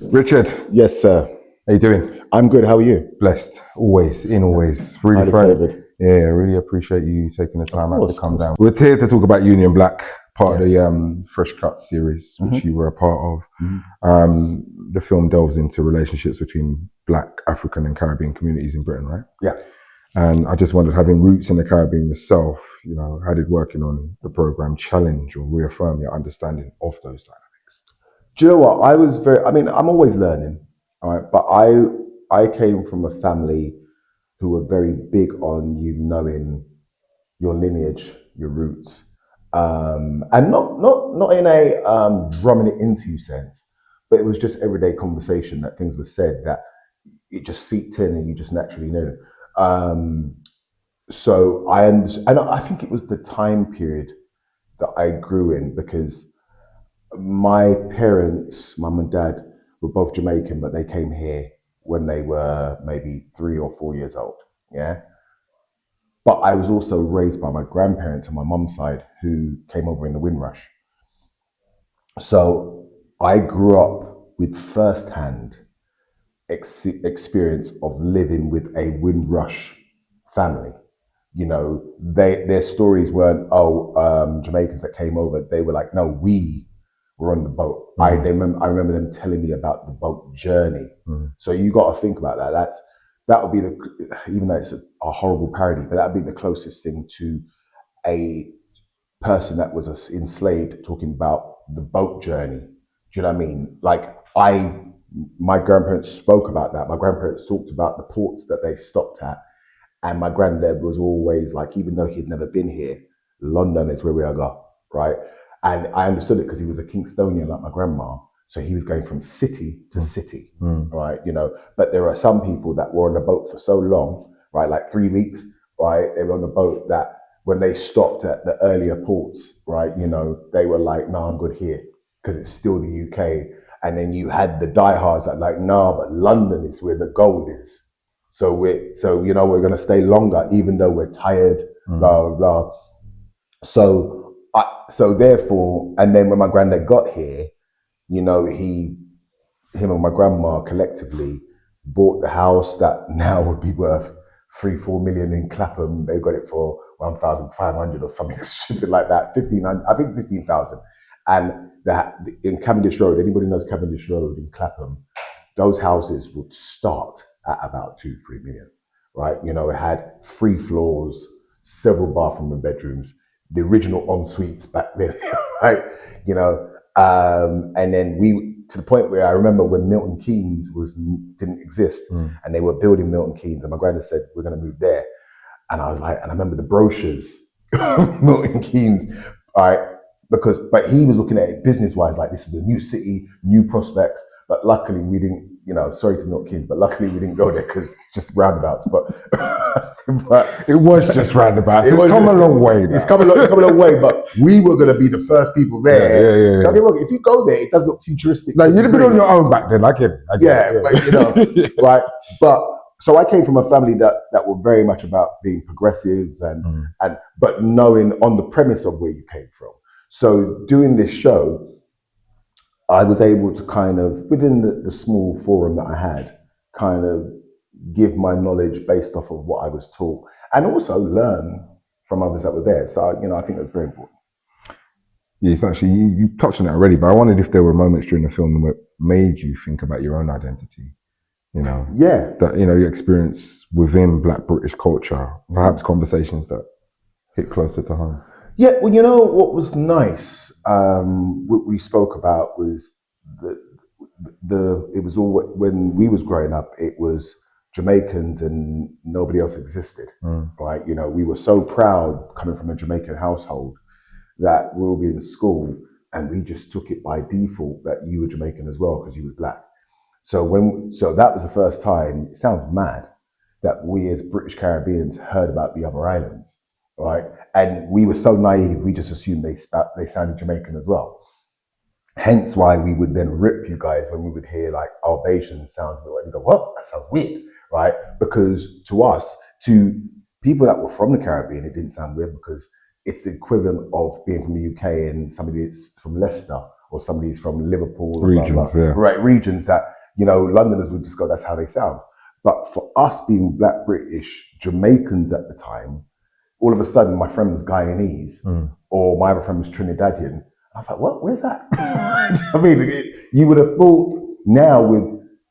Richard, Yes, sir. how you doing? I'm good. How are you? Blessed, always, always. Really Highly fun. favoured. Yeah, really appreciate you taking the time out to come Of course. down. We're here to talk about Union Black, part of the Fresh Cut series, which you were a part of. The film delves into relationships between Black, African and Caribbean communities in Britain, right? Yeah. And I just wondered, having roots in the Caribbean yourself, how did working on the program challenge or reaffirm your understanding of those dynamics? Do you know what? I'm always learning, all right? But I came from a family who were very big on you knowing your lineage, your roots. And not in a drumming it into you sense, but it was just everyday conversation that things were said that it just seeped in and you just naturally knew. So I think it was the time period that I grew in, because my parents, mum and dad, were both Jamaican, but they came here when they were maybe 3 or 4 years old. Yeah. But I was also raised by my grandparents on my mum's side, who came over in the Windrush. So I grew up with firsthand experience of living with a Windrush family. Their stories weren't, Jamaicans that came over. They were like, no, we were on the boat. I remember them telling me about the boat journey. So you got to think about that. That would be even though it's a horrible parody, but that would be the closest thing to a person that was enslaved talking about the boat journey. Do you know what I mean? Like my grandparents spoke about that. My grandparents talked about the ports that they stopped at. And my granddad was always like, even though he'd never been here, London is where we are go, right? And I understood it because he was a Kingstonian like my grandma. So he was going from city to city, right? But there are some people that were on the boat for so long, right? Like 3 weeks, right? They were on the boat that when they stopped at the earlier ports, right? They were like, no, I'm good here because it's still the UK. And then you had the diehards that like, no, but London is where the gold is. So we're going to stay longer, even though we're tired, blah, blah, blah. So therefore, and then when my granddad got here, him and my grandma collectively bought the house that now would be worth 3-4 million in Clapham. They got it for 1,500 or something stupid like that. 1,500, I think 15,000. And that in Cavendish Road, anybody knows Cavendish Road in Clapham, those houses would start at about 2-3 million, right? It had 3 floors, several bathroom and bedrooms, the original en-suites back then, right? And then to the point where I remember when Milton Keynes didn't exist, and they were building Milton Keynes, and my granddad said, we're going to move there. And I was like, and I remember the brochures, Milton Keynes, all right? But he was looking at it business-wise, like this is a new city, new prospects. But luckily we didn't, sorry to Milton Keynes, but luckily we didn't go there because it's just roundabouts. But it was just roundabouts. It's come a long way. It's come a long way, but we were going to be the first people there. Yeah. Don't get me wrong, if you go there, it does look futuristic. Like you'd have been on your own back then. I get it. But right. But so I came from a family that were very much about being progressive but knowing on the premise of where you came from. So doing this show, I was able to kind of, within the small forum that I had, kind of give my knowledge based off of what I was taught and also learn from others that were there. So, I think that's very important. Yes, actually, you touched on it already, but I wondered if there were moments during the film that made you think about your own identity, Yeah. That, your experience within Black British culture, perhaps conversations that hit closer to home. Yeah, well, what was nice, what we spoke about was it was all, when we was growing up, it was Jamaicans and nobody else existed, right? We were so proud coming from a Jamaican household that we'll be in school and we just took it by default that you were Jamaican as well because you was Black. So that was the first time, it sounds mad, that we as British Caribbeans heard about the other islands. Right, and we were so naive, we just assumed they sounded Jamaican as well. Hence why we would then rip you guys when we would hear like, oh, Bayesian sounds a bit weird. We go, what? That sounds weird, right? Because to us, to people that were from the Caribbean, it didn't sound weird because it's the equivalent of being from the UK and somebody that's from Leicester or somebody's from Liverpool, Regions, yeah. right? Regions that, you know, Londoners would just go, that's how they sound. But for us being Black British Jamaicans at the time, all of a sudden my friend was Guyanese, or my other friend was Trinidadian. I was like, what? Where's that? I mean, you would have thought now with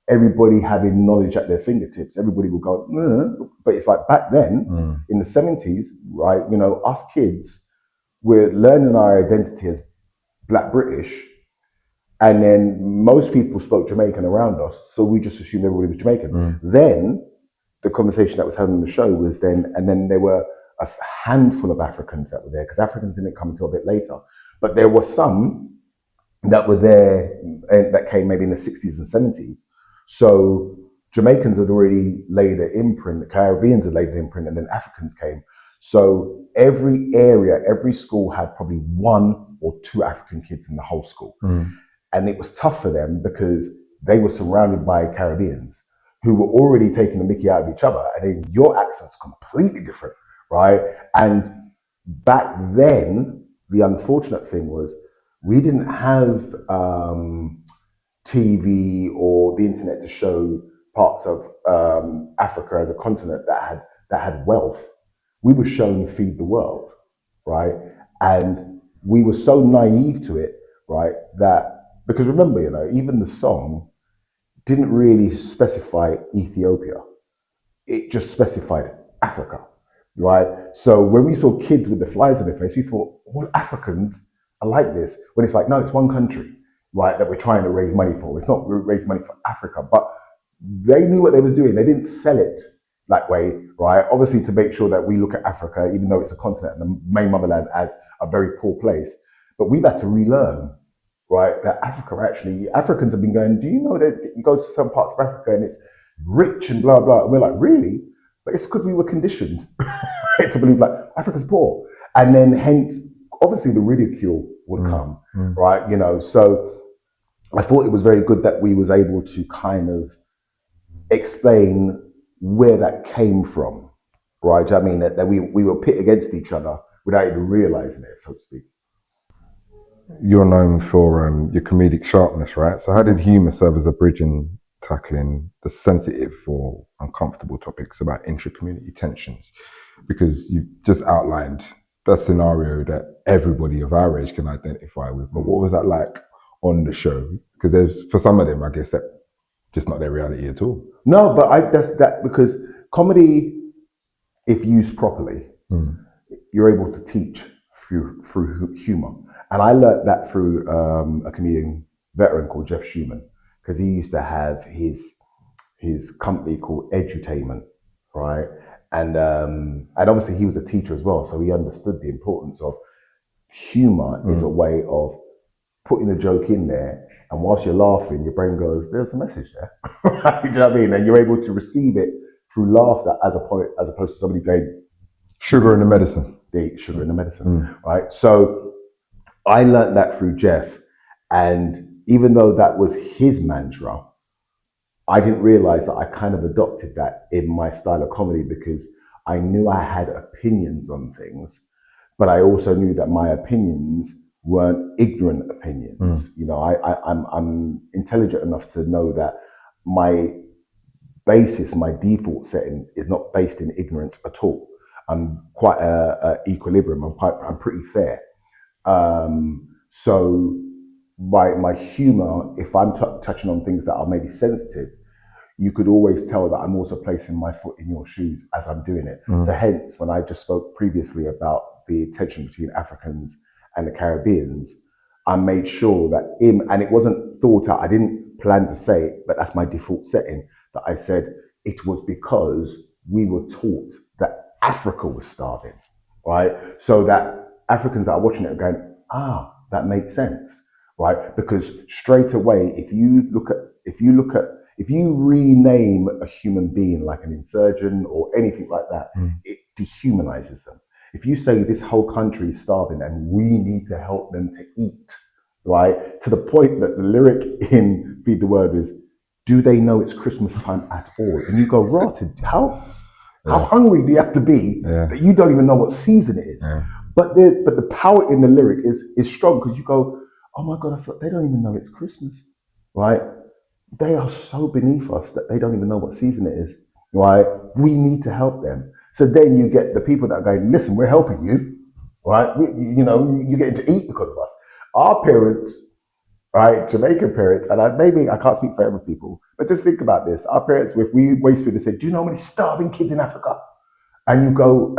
everybody having knowledge at their fingertips, everybody would go, but it's like back then in the 70s, right? You know, us kids, we're learning our identity as Black British, and then most people spoke Jamaican around us, so we just assumed everybody was Jamaican. Then the conversation that was held on the show was and then there were a handful of Africans that were there, because Africans didn't come until a bit later, but there were some that were there and that came maybe in the 60s and 70s. So Jamaicans had already laid an imprint, the Caribbeans had laid an imprint, and then Africans came. So every area, every school had probably 1 or 2 African kids in the whole school. And it was tough for them because they were surrounded by Caribbeans who were already taking the mickey out of each other, and then your accent's completely different, right? And back then, the unfortunate thing was we didn't have TV or the internet to show parts of Africa as a continent that had wealth. We were shown Feed the World, right? And we were so naive to it, right? That, because remember, you know, even the song didn't really specify Ethiopia. It just specified Africa, right? So when we saw kids with the flies on their face, we thought, all Africans are like this. When it's like, no, it's one country, right, that we're trying to raise money for. It's not raise money for Africa, but they knew what they was doing. They didn't sell it that way, right? Obviously to make sure that we look at Africa, even though it's a continent and the main motherland, as a very poor place. But we've had to relearn, right, that Africans have been going, do you know that you go to some parts of Africa and it's rich and blah, blah. And we're like, really? But it's because we were conditioned to believe like Africa's poor. And then hence, obviously the ridicule would come, right? You know, so I thought it was very good that we was able to kind of explain where that came from, right? I mean, that we were pit against each other without even realizing it, so to speak. You're known for your comedic sharpness, right? So how did humour serve as a bridge in tackling the sensitive or uncomfortable topics about intra-community tensions? Because you've just outlined the scenario that everybody of our age can identify with, but what was that like on the show? Because there's, for some of them, I guess, that just not their reality at all. No, but that's that, because comedy, if used properly, you're able to teach through humor. And I learned that through a comedian veteran called Jeff Schumann, because he used to have his company called Edutainment, right? And obviously he was a teacher as well, so he understood the importance of humor is a way of putting a joke in there, and whilst you're laughing, your brain goes, there's a message there. Do you know what I mean? And you're able to receive it through laughter as opposed to somebody going, sugar in the medicine. They eat sugar in the medicine, right? So I learned that through Jeff, and even though that was his mantra, I didn't realize that I kind of adopted that in my style of comedy, because I knew I had opinions on things, but I also knew that my opinions weren't ignorant opinions. You know, I'm intelligent enough to know that my basis, my default setting is not based in ignorance at all. I'm quite a equilibrium. I'm pretty fair. So my humor, if I'm touching on things that are maybe sensitive, you could always tell that I'm also placing my foot in your shoes as I'm doing it. So hence, when I just spoke previously about the tension between Africans and the Caribbeans, I made sure that and it wasn't thought out, I didn't plan to say it, but that's my default setting, that I said it was because we were taught that Africa was starving, right? So that Africans that are watching it are going, that makes sense, right? Because straight away, if you rename a human being like an insurgent or anything like that, it dehumanizes them. If you say this whole country is starving and we need to help them to eat, right? To the point that the lyric in Feed the World is, do they know it's Christmas time at all? And you go, rotted, how hungry do you have to be that you don't even know what season it is? But the power in the lyric is strong, because you go, oh my God, they don't even know it's Christmas, right? They are so beneath us that they don't even know what season it is, right? We need to help them. So then you get the people that are going, listen, we're helping you, right? You're getting to eat because of us. Our parents, right, Jamaican parents, and maybe I can't speak for every people, but just think about this. Our parents, if we waste food, they say, do you know how many starving kids in Africa? And you go,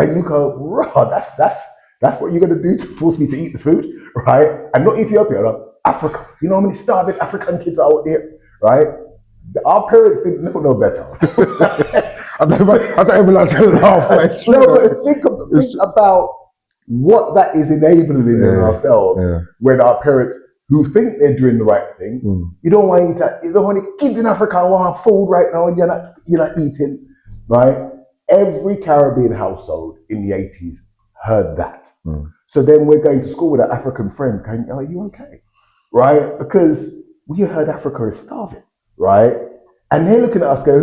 raw, that's what you're going to do to force me to eat the food, right? And not Ethiopia, like Africa. You know how many starving African kids are out there, right? Our parents didn't know better. I don't even like to laugh. But no, but think about what that is enabling in ourselves when our parents who think they're doing the right thing, you don't want any kids in Africa want food right now and you're not eating, right? Every Caribbean household in the 80s heard that. So then we're going to school with our African friends going, are you okay? Right? Because we heard Africa is starving, right? And they're looking at us going,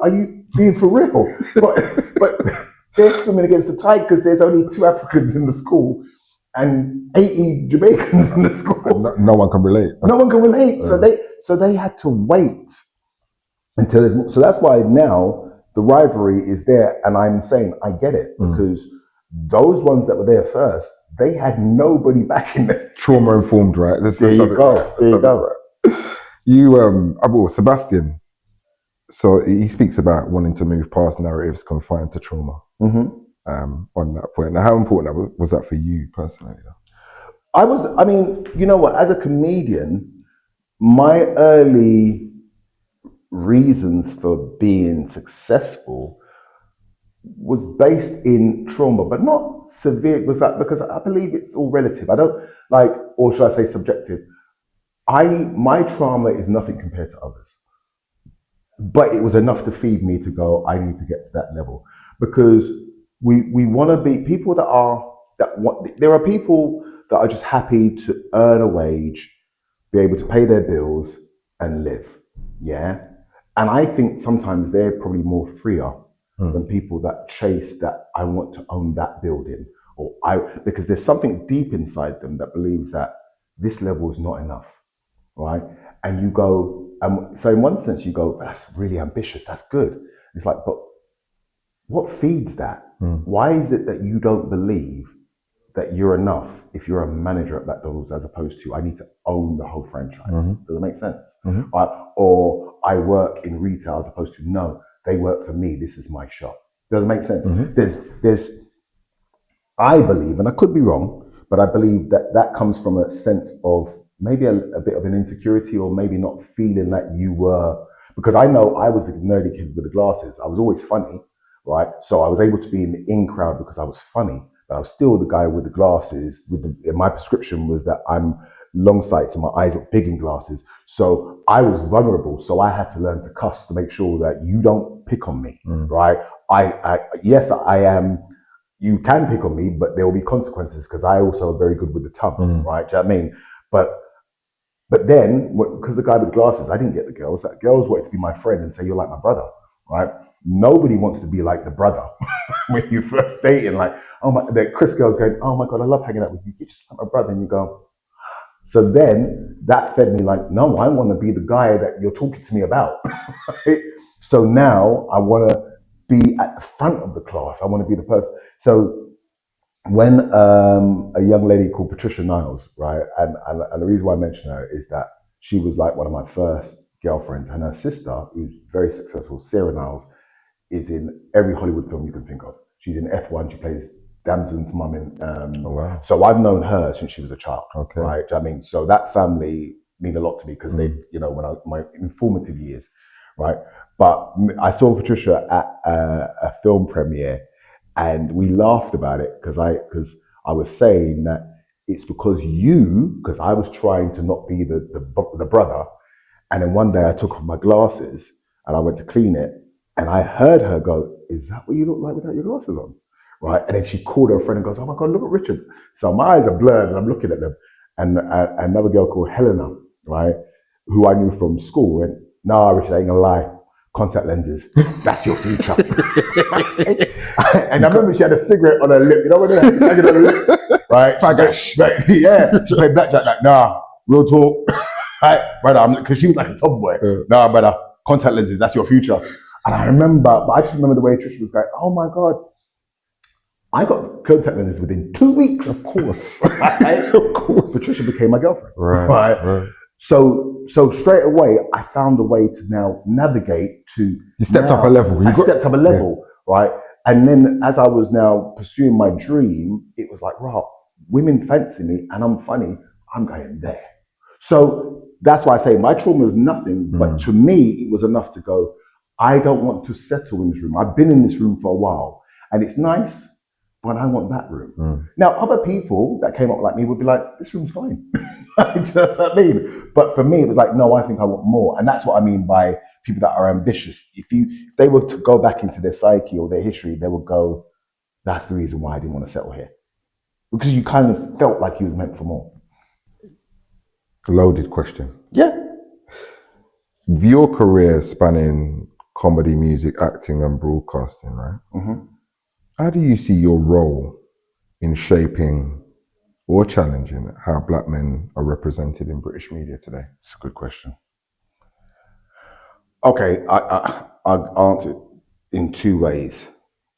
are you being for real? But they're swimming against the tide because there's only 2 Africans in the school and 80 Jamaicans in the school. No one can relate. No one can relate. So they had to wait until there's more. So that's why now the rivalry is there. And I'm saying, I get it, because those ones that were there first, they had nobody back in there. Trauma informed, right? There you go. Sebastian. So he speaks about wanting to move past narratives confined to trauma. On that point. Now, how important was that for you personally? You know what? As a comedian, my early reasons for being successful was based in trauma, but not severe. Was that because I believe it's all relative? I don't like, or should I say subjective? My trauma is nothing compared to others, but it was enough to feed me to go, I need to get to that level, because we want to be people there are people that are just happy to earn a wage, be able to pay their bills and live. Yeah. And I think sometimes they're probably more freer than people that chase that I want to own that building, because there's something deep inside them that believes that this level is not enough, right? And you go, so in one sense you go, that's really ambitious, that's good. It's like, but what feeds that? Why is it that you don't believe that you're enough if you're a manager at McDonald's as opposed to I need to own the whole franchise? Does it make sense? Or I work in retail as opposed to no, they work for me, this is my shop. Does it make sense? I believe, and I could be wrong, but I believe that comes from a sense of maybe a bit of an insecurity, or maybe not feeling that you were, because I know I was a nerdy kid with the glasses. I was always funny, right? So I was able to be in the in crowd because I was funny, but I was still the guy with the glasses. My prescription was that I'm long sighted, my eyes are big in glasses. So I was vulnerable. So I had to learn to cuss to make sure that you don't pick on me, right? Yes, I am. You can pick on me, but there will be consequences because I also am very good with the tongue, right? Do you know what I mean? But then, because the guy with glasses, I didn't get the girls. That girls wanted to be my friend and say, you're like my brother, right? Nobody wants to be like the brother when you first dating. Like, oh my, the Chris girl's going, oh my God, I love hanging out with you. You're just like my brother. And you go, so then that fed me like, no, I want to be the guy that you're talking to me about. Right? So now I want to be at the front of the class. I want to be the person. So when a young lady called Patricia Niles, right, and the reason why I mention her is that she was like one of my first girlfriends, and her sister, who's very successful, Sarah Niles, is in every Hollywood film you can think of. She's in F1, she plays Damson's mum in, so I've known her since she was a child, right? I mean, so that family mean a lot to me because they, you know, when my informative years, right? But I saw Patricia at a film premiere, and we laughed about it because I was saying that it's because I was trying to not be the brother, and then one day I took off my glasses and I went to clean it, and I heard her go, "Is that what you look like without your glasses on?" Right? And then she called her friend and goes, "Oh my God, look at Richard." So my eyes are blurred and I'm looking at them, and another girl called Helena, right, who I knew from school, went, "Nah, Richard, I ain't gonna lie. Contact lenses, that's your future." And I remember she had a cigarette on her lip, you know when they're hanging on her lip, right? Yeah, she played blackjack like, "Nah, real talk. Right, brother, because she was like a tomboy. No, brother, contact lenses, that's your future. And I remember, but I just remember the way Trisha was going, oh my God, I got contact lenses within 2 weeks. Of course. Right? Of course. Patricia became my girlfriend. Right. So straight away, I found a way to now navigate to. You stepped up a level. I stepped up a level, right? And then as I was now pursuing my dream, it was like, right, women fancy me and I'm funny, I'm going there. So that's why I say my trauma is nothing, but to me, it was enough to go, I don't want to settle in this room. I've been in this room for a while and it's nice, but I want that room. Now, other people that came up like me would be like, this room's fine. Do you know what I mean? But for me, it was like, no, I think I want more. And that's what I mean by people that are ambitious. If they were to go back into their psyche or their history, they would go, that's the reason why I didn't want to settle here. Because you kind of felt like you was meant for more. Loaded question. Yeah. Your career spanning comedy, music, acting, and broadcasting, right? Mm-hmm. How do you see your role in shaping or challenging how black men are represented in British media today? It's a good question. Okay, I'll answer it in two ways.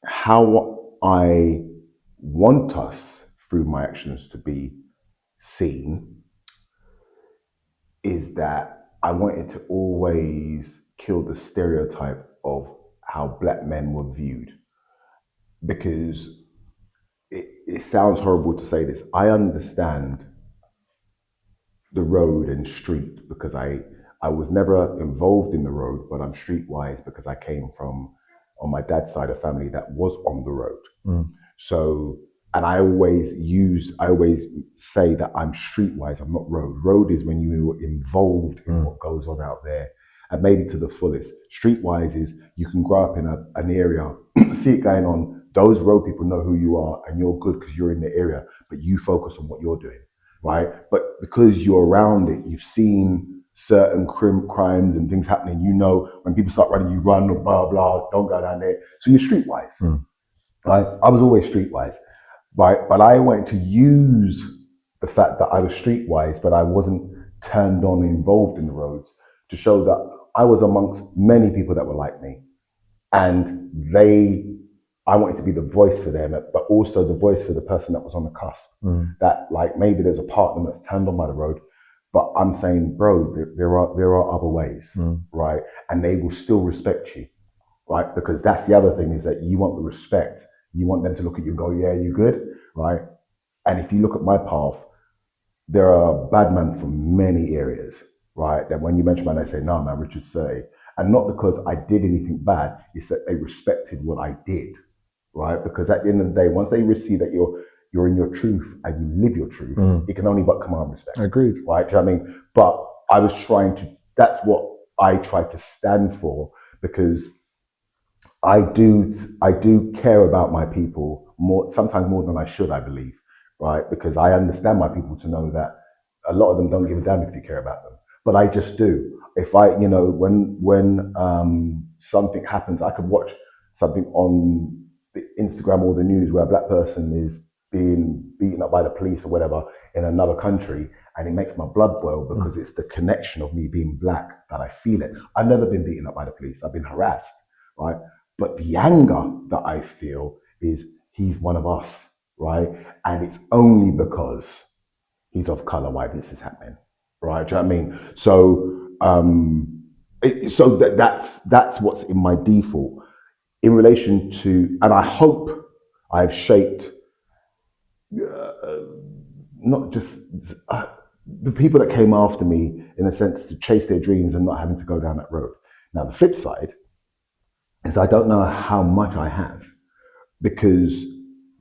How I want us, through my actions, to be seen is that I wanted to always kill the stereotype of how black men were viewed. Because it sounds horrible to say this. I understand the road and street because I was never involved in the road, but I'm streetwise because I came from, on my dad's side, a family that was on the road. So, and I always say that I'm streetwise, I'm not road. Road is when you're involved in what goes on out there, and maybe to the fullest. Streetwise is you can grow up in an area, see it going on, those road people know who you are and you're good because you're in the area, but you focus on what you're doing, right? But because you're around it, you've seen certain crimes and things happening, you know, when people start running, you run, or blah, blah, don't go down there. So you're streetwise, right? I was always streetwise, right? But I wanted to use the fact that I was streetwise, but I wasn't turned on and involved in the roads to show that I was amongst many people that were like me. And I wanted to be the voice for them, but also the voice for the person that was on the cusp. That like maybe there's a partner that's turned on by the road, but I'm saying, bro, there are other ways, right? And they will still respect you, right? Because that's the other thing is that you want the respect. You want them to look at you and go, yeah, you good, right? And if you look at my path, there are bad men from many areas, right? That when you mention my name, they say, no, man, Richard Say. And not because I did anything bad, it's that they respected what I did. Right? Because at the end of the day, once they see that you're in your truth and you live your truth, it can only but command respect. Agreed. Right? Do you know what I mean? But I was that's what I tried to stand for, because I do care about my people sometimes more than I should, I believe. Right? Because I understand my people to know that a lot of them don't give a damn if you care about them. But I just do. If when something happens, I could watch something on the Instagram or the news where a black person is being beaten up by the police or whatever in another country, and it makes my blood boil because it's the connection of me being black that I feel it. I've never been beaten up by the police. I've been harassed, right? But the anger that I feel is he's one of us, right? And it's only because he's of color why this is happening, right? Do you know what I mean? So, that's what's in my default. In relation to, and I hope I've shaped not just the people that came after me in a sense to chase their dreams and not having to go down that road. Now, the flip side is I don't know how much I have, because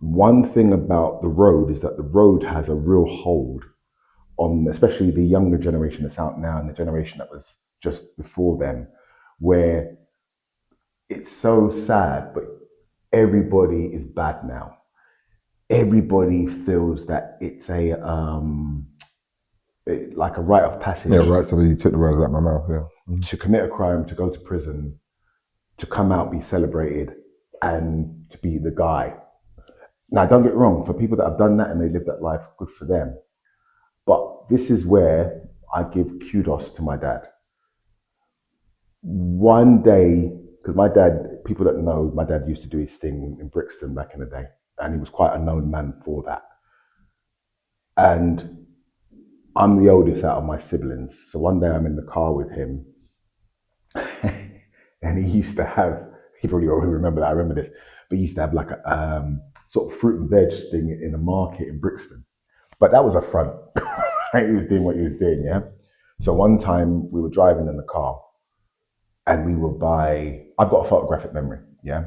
one thing about the road is that the road has a real hold on especially the younger generation that's out now and the generation that was just before them, where it's so sad, but everybody is bad now. Everybody feels that it's like a rite of passage. Yeah, right. So you took the words out of my mouth. Yeah. To commit a crime, to go to prison, to come out, be celebrated, and to be the guy. Now, don't get wrong. For people that have done that and they live that life, good for them. But this is where I give kudos to my dad. One day, because my dad, people that know, my dad used to do his thing in Brixton back in the day, and he was quite a known man for that. And I'm the oldest out of my siblings. So one day I'm in the car with him, and he used to have, he probably won't remember that, I remember this, but he used to have like a sort of fruit and veg thing in a market in Brixton. But that was a front. He was doing what he was doing, yeah? So one time we were driving in the car and we were by, I've got a photographic memory, yeah?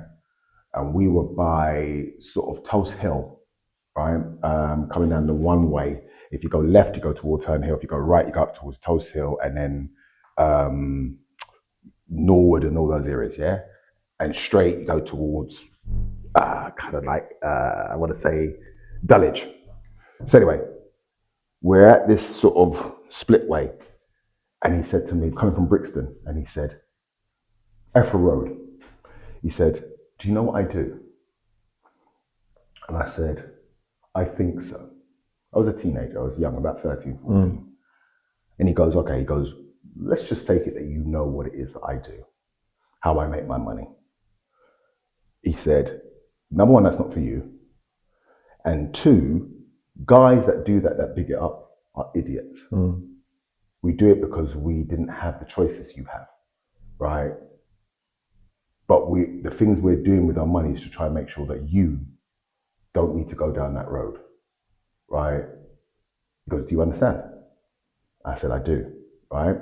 And we were by sort of Tulse Hill, right? Coming down the one way. If you go left, you go towards Herne Hill. If you go right, you go up towards Tulse Hill, and then Norwood and all those areas, yeah? And straight, you go towards kind of like, I want to say, Dulwich. So anyway, we're at this sort of split way. And he said to me, coming from Brixton, and he said, Effra Road. He said, do you know what I do? And I said, I think so. I was a teenager, I was young, about 13, 14. And he goes, okay, he goes, let's just take it that you know what it is that I do, how I make my money. He said, number one, that's not for you. And two, guys that do that, that big it up, are idiots. We do it because we didn't have the choices you have, right? But the things we're doing with our money is to try and make sure that you don't need to go down that road, right? He goes, do you understand? I said, I do, right?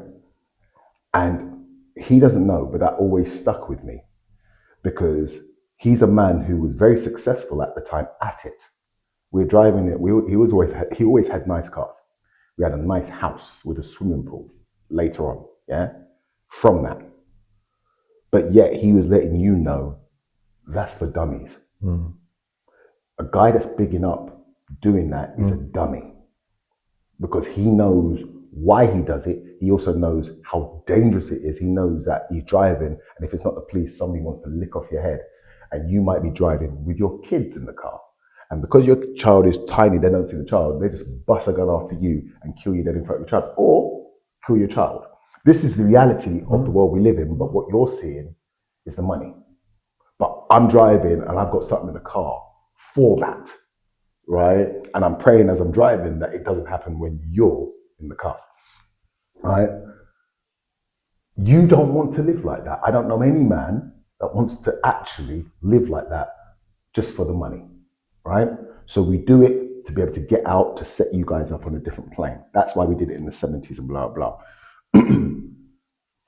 And he doesn't know, but that always stuck with me because he's a man who was very successful at the time at it. We're driving it. He always had nice cars. We had a nice house with a swimming pool later on, yeah? From that. But yet he was letting you know that's for dummies. A guy that's big enough doing that is a dummy because he knows why he does it. He also knows how dangerous it is. He knows that he's driving, and if it's not the police, somebody wants to lick off your head, and you might be driving with your kids in the car. And because your child is tiny, they don't see the child, they just bust a gun after you and kill you dead in front of your child, or kill your child. This is the reality of the world we live in, but what you're seeing is the money. But I'm driving and I've got something in the car for that, right? And I'm praying as I'm driving that it doesn't happen when you're in the car, right? You don't want to live like that. I don't know any man that wants to actually live like that just for the money, right? So we do it to be able to get out, to set you guys up on a different plane. That's why we did it in the 70s and blah, blah.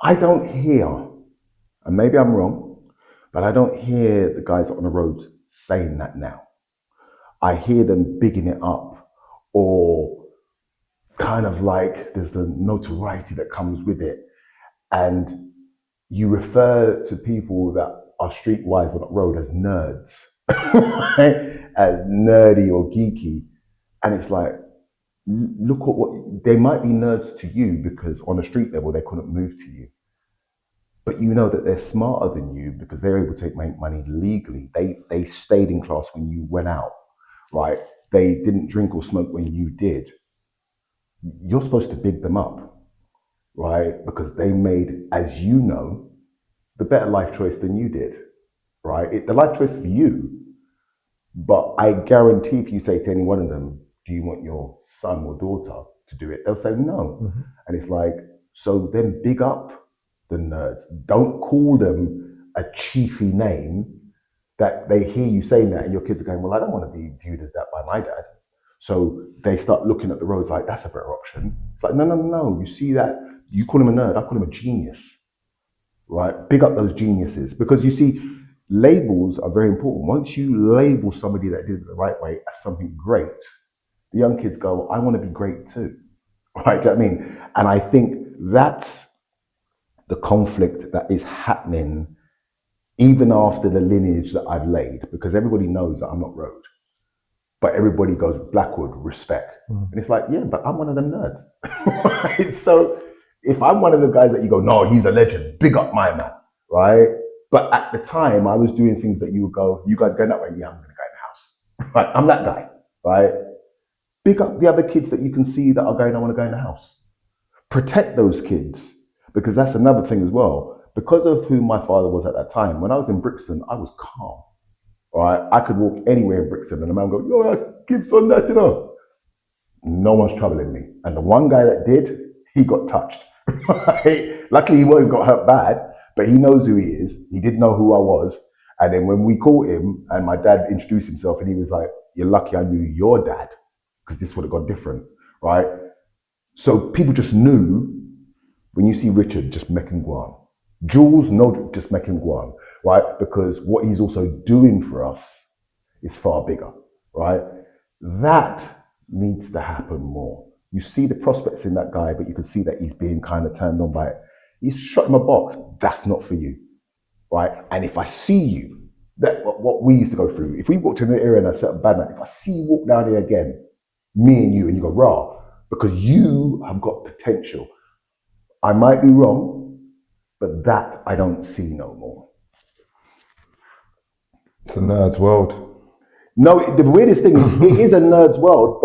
I don't hear, and maybe I'm wrong, but I don't hear the guys on the roads saying that now. I hear them bigging it up, or kind of like there's the notoriety that comes with it. And you refer to people that are streetwise on the road as nerds, as nerdy or geeky. And it's like, look at what, they might be nerds to you because on a street level, they couldn't move to you. But you know that they're smarter than you because they're able to make money legally. They stayed in class when you went out, right? They didn't drink or smoke when you did. You're supposed to big them up, right? Because they made, as you know, the better life choice than you did, right? The life choice for you, but I guarantee if you say to any one of them, do you want your son or daughter to do it? They'll say no. And it's like, so then big up the nerds. Don't call them a chiefy name that they hear you saying that and your kids are going, well, I don't want to be viewed as that by my dad. So they start looking at the roads like, that's a better option. It's like, no. You see that? You call him a nerd, I call him a genius, right? Big up those geniuses. Because you see, labels are very important. Once you label somebody that did it the right way as something great, the young kids go, I want to be great too, right? Do you know what I mean? And I think that's the conflict that is happening even after the lineage that I've laid, because everybody knows that I'm not road. But everybody goes, Blackwood, respect. And it's like, yeah, but I'm one of them nerds. Right? So if I'm one of the guys that you go, no, he's a legend, big up my man, right? But at the time, I was doing things that you would go, you guys going that way? Yeah, I'm going to go in the house. Right? I'm that guy, right? Big up the other kids that you can see that are going, I want to go in the house. Protect those kids, because that's another thing as well. Because of who my father was at that time, when I was in Brixton, I was calm. Right, I could walk anywhere in Brixton, and a man go, "Yo, that kid's on that, you know." No one's troubling me. And the one guy that did, he got touched. Right? Luckily, he won't got hurt bad, but he knows who he is. He did know who I was. And then when we caught him, and my dad introduced himself, and he was like, "You're lucky I knew your dad, because this would have gone different," right? So people just knew when you see Richard, just make him go on. Jules, no, just make him go on, right? Because what he's also doing for us is far bigger, right? That needs to happen more. You see the prospects in that guy, but you can see that he's being kind of turned on by it. He's shot him a box. That's not for you, right? And if I see you, that what we used to go through, if we walked in the area and I set a bad man, if I see you walk down here again, me and you go, raw, because you have got potential. I might be wrong, but that I don't see no more. It's a nerd's world. No, the weirdest thing is, it is a nerd's world,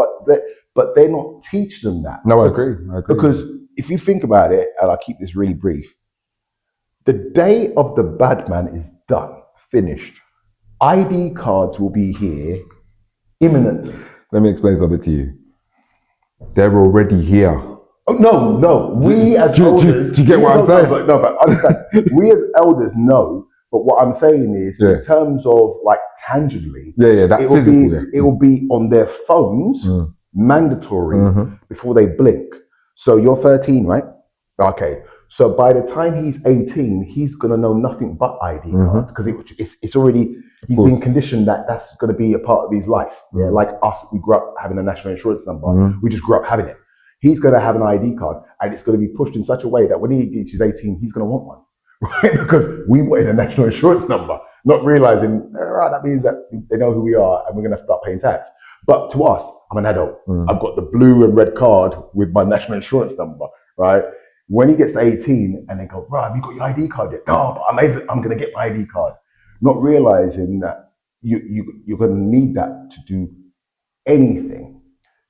but they're not teaching them that. No, I agree. Because if you think about it, and I'll keep this really brief, the day of the bad man is done, finished. ID cards will be here imminently. Let me explain something to you. They're already here. Oh, no. We as elders... Do you get what I'm saying? But understand. We as elders know, but what I'm saying is, in terms of like tangibly, that's it will be on their phones, mandatory, before they blink. So you're 13, right? Okay. So by the time he's 18, he's gonna know nothing but ID cards, because it's already, he's been conditioned that that's gonna be a part of his life. Yeah, like us, we grew up having a national insurance number. We just grew up having it. He's gonna have an ID card, and it's gonna be pushed in such a way that when he reaches 18, he's gonna want one, right? Because we wanted a national insurance number, not realizing, right, that means that they know who we are, and we're gonna start paying tax. But to us, I'm an adult. I've got the blue and red card with my national insurance number, right? When he gets to 18 and they go, "Bro, have you got your ID card yet?" "No, but I'm going to get my ID card." Not realizing that you're going to need that to do anything.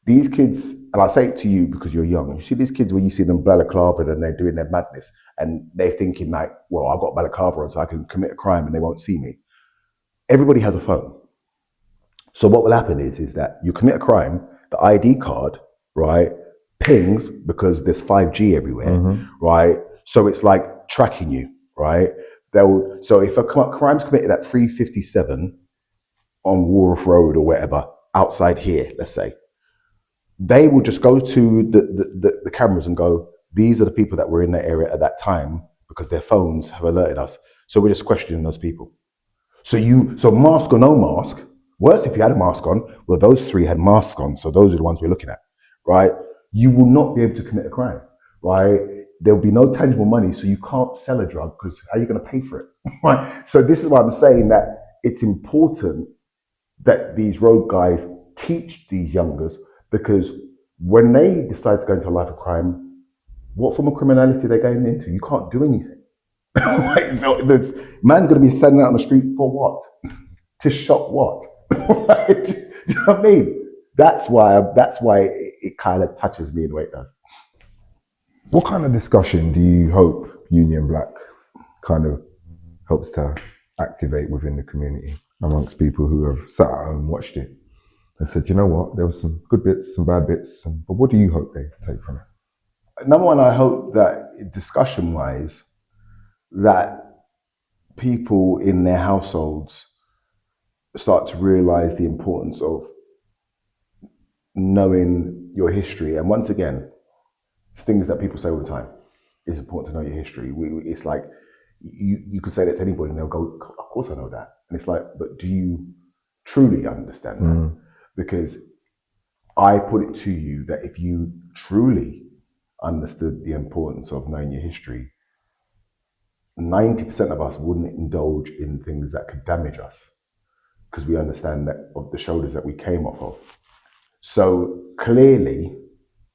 These kids, and I say it to you because you're young, you see these kids when you see them balaclava and they're doing their madness and they're thinking like, "Well, I've got balaclava on so I can commit a crime and they won't see me." Everybody has a phone. So what will happen is that you commit a crime, the ID card, right, pings, because there's 5G everywhere, right? So it's like tracking you, right? So if a crime's committed at 3:57 on Wharf Road or whatever, outside here, let's say, they will just go to the cameras and go, "These are the people that were in that area at that time," because their phones have alerted us. So we're just questioning those people. So mask or no mask, worse if you had a mask on, well, those three had masks on, so those are the ones we're looking at, right? You will not be able to commit a crime, right? There'll be no tangible money, so you can't sell a drug because how are you going to pay for it, right? So this is why I'm saying that it's important that these road guys teach these youngers, because when they decide to go into a life of crime, what form of criminality they're going into? You can't do anything. Right? So the man's going to be standing out on the street for what? To shop what? Right? Do you know what I mean? That's why it kind of touches me in the way it does. What kind of discussion do you hope Union Black kind of helps to activate within the community amongst people who have sat at home, watched it, and said, "You know what, there were some good bits, some bad bits, but what do you hope they take from it?" Number one, I hope that discussion-wise, that people in their households start to realize the importance of knowing your history. And once again, it's things that people say all the time. It's important to know your history. It's like, you could say that to anybody and they'll go, "Of course I know that." And it's like, but do you truly understand that? Because I put it to you that if you truly understood the importance of knowing your history, 90% of us wouldn't indulge in things that could damage us, because we understand that of the shoulders that we came off of. So clearly,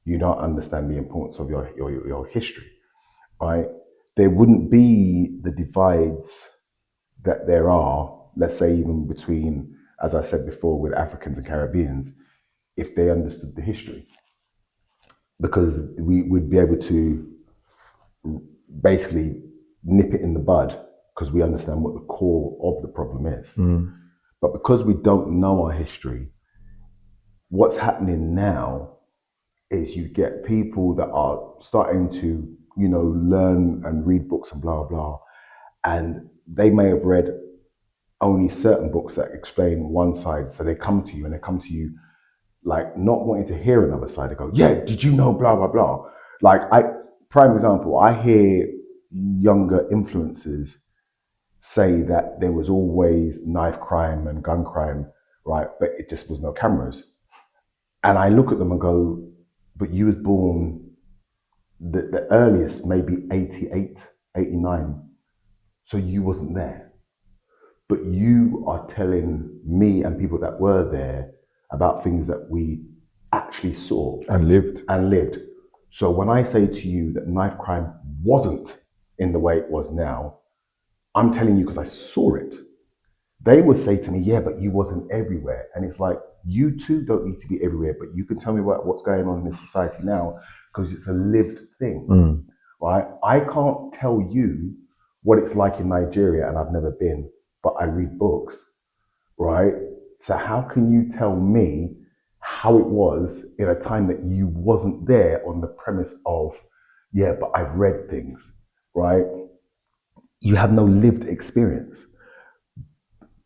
you don't understand the importance of your history, right? There wouldn't be the divides that there are, let's say even between, as I said before, with Africans and Caribbeans, if they understood the history. because we would be able to basically nip it in the bud because we understand what the core of the problem is. But because we don't know our history, what's happening now is you get people that are starting to, learn and read books and blah, blah, and they may have read only certain books that explain one side. So they come to you like not wanting to hear another side. They go, yeah, did you know blah, blah, blah. Prime example, I hear younger influencers say that there was always knife crime and gun crime, right? But it just was no cameras. And I look at them and go, but you was born the earliest, maybe 88, 89. So you wasn't there. But you are telling me and people that were there about things that we actually saw. And lived. So when I say to you that knife crime wasn't in the way it was now, I'm telling you because I saw it. They would say to me, yeah, but you wasn't everywhere. And it's like, you too don't need to be everywhere, but you can tell me what's going on in this society now because it's a lived thing, right? I can't tell you what it's like in Nigeria, and I've never been, but I read books, right? So how can you tell me how it was in a time that you wasn't there on the premise of, yeah, but I've read things, right? You have no lived experience.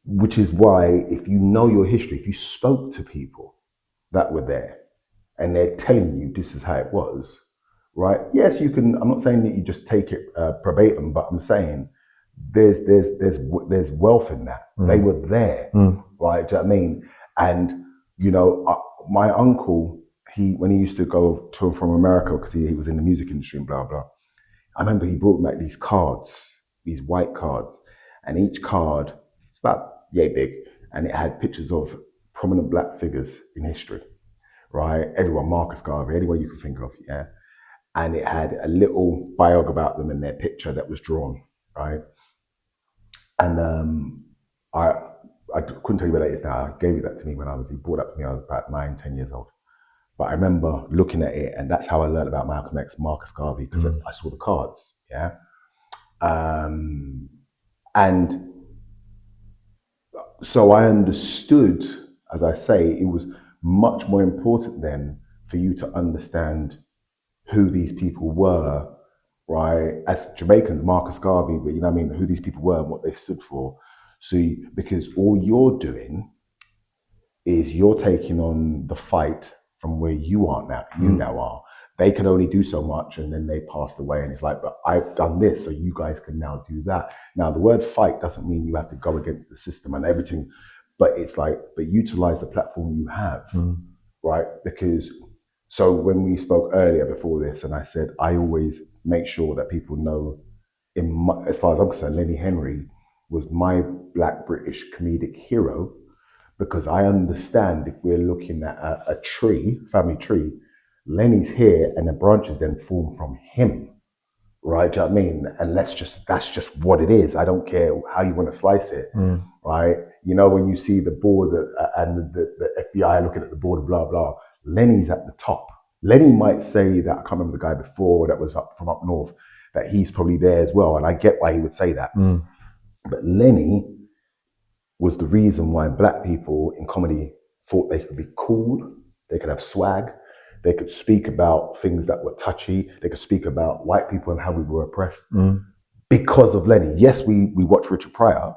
Which is why, if you know your history, if you spoke to people that were there and they're telling you this is how it was, right? Yes, you can. I'm not saying that you just take it verbatim, but I'm saying there's wealth in that. They were there, right? Do you know what I mean? And my uncle, when he used to go to and from America because he was in the music industry and blah blah. I remember he brought back these cards, these white cards, and each card about yay big, and it had pictures of prominent black figures in history, right? Everyone, Marcus Garvey, anyone you can think of, yeah. And it had a little biog about them and their picture that was drawn, right? And I couldn't tell you where that is now. He gave it that to me he brought that to me when I was about 9, 10 years old. But I remember looking at it, and that's how I learned about Malcolm X, Marcus Garvey, because I saw the cards, yeah. And so I understood, as I say, it was much more important then for you to understand who these people were, right? As Jamaicans, Marcus Garvey, but who these people were and what they stood for. So, because all you're doing is you're taking on the fight from where you are now, now are. They could only do so much and then they passed away, and it's like, but I've done this, so you guys can now do that. Now, the word fight doesn't mean you have to go against the system and everything, but it's like, but utilize the platform you have, right? Because, so when we spoke earlier before this, and I said, I always make sure that people know, as far as I'm concerned, Lenny Henry was my Black British comedic hero, because I understand if we're looking at a tree, family tree, Lenny's here and the branches then form from him, right? Do you know what I mean? And that's just what it is. I don't care how you want to slice it, right? When you see the board and the FBI looking at the board, blah, blah, Lenny's at the top. Lenny might say that, I can't remember the guy before that was from up north, that he's probably there as well. And I get why he would say that. But Lenny was the reason why Black people in comedy thought they could be cool, they could have swag, they could speak about things that were touchy, they could speak about white people and how we were oppressed because of Lenny. Yes, we watched Richard Pryor,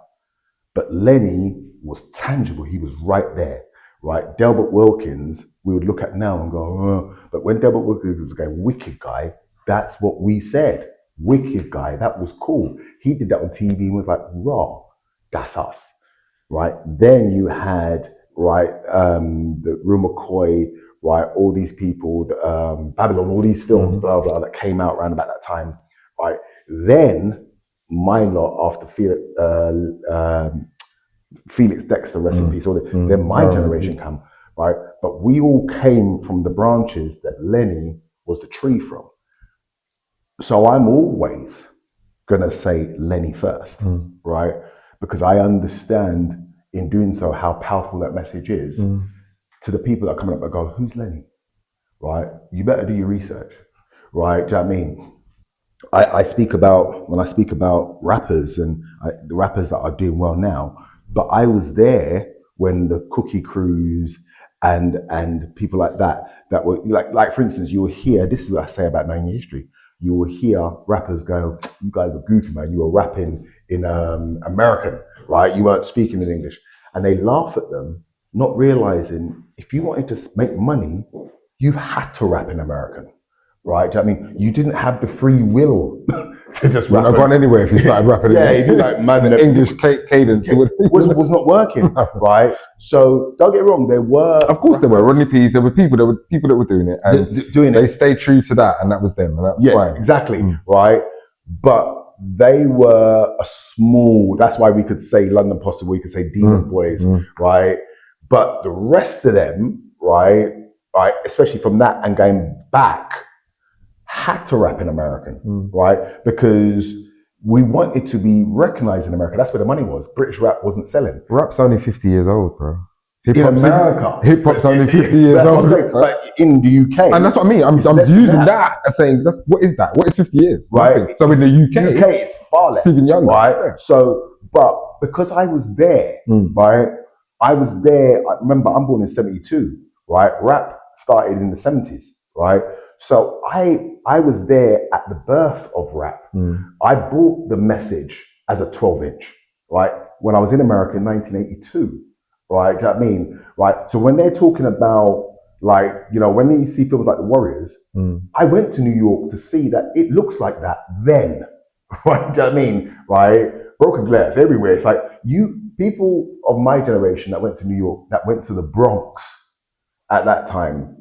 but Lenny was tangible. He was right there, right? Delbert Wilkins, we would look at now and go, but when Delbert Wilkins was going, wicked guy, that's what we said. Wicked guy, that was cool. He did that on TV and was like, raw, that's us. Right, then you had the Rue McCoy, right, all these people, Babylon, all these films, blah blah, that came out around about that time, right. Then my lot, after Felix Dexter, rest in peace, then my generation come, right. But we all came from the branches that Lenny was the tree from. So I'm always gonna say Lenny first, right? Because I understand in doing so how powerful that message is to the people that are coming up and go, who's Lenny? right? You better do your research, right? Do you know what I mean? I speak about, when I speak about rappers and the rappers that are doing well now, but I was there when the Cookie Crews and people like that were like for instance, you will hear, this is what I say about knowing your history. You will hear rappers go, "You guys were goofy, man. You were rapping in American, right? You weren't speaking in English," and they laugh at them, not realizing if you wanted to make money, you had to rap in American. Right? I mean, you didn't have the free will to just rap. You're not gone anywhere if you started rapping. Yeah, if you like, man, the English cadence was not working, right? So don't get me wrong, there were, of course, there were Rodney P's. There were people that were doing it, and they stayed true to that, and that was them, and that's fine. Exactly, right? But they were a small. That's why we could say London Possible. We could say Demon Boys, right? But the rest of them, right, especially from that and going back, had to rap in American, right? Because we wanted to be recognized in America. That's where the money was. British rap wasn't selling. Rap's only 50 years old, bro. In America. Hip hop's only 50 years old. Like in the UK. And that's what I mean. I'm using that as saying, what is that? What is 50 years? Right. Nothing. So in the UK, it's far less. It's even younger. Right. Yeah. So, but because I was there, right? I was there. I remember I'm born in 72, right? Rap started in the 70s, right? So I was there at the birth of rap. I bought the message as a 12-inch, right? When I was in America in 1982, right? Do you know what I mean? Right? So when they're talking about, like, you know, when you see films like The Warriors, I went to New York to see that it looks like that then, right? Do you know what I mean? Right? Broken glass everywhere. It's like people of my generation that went to New York, that went to the Bronx at that time,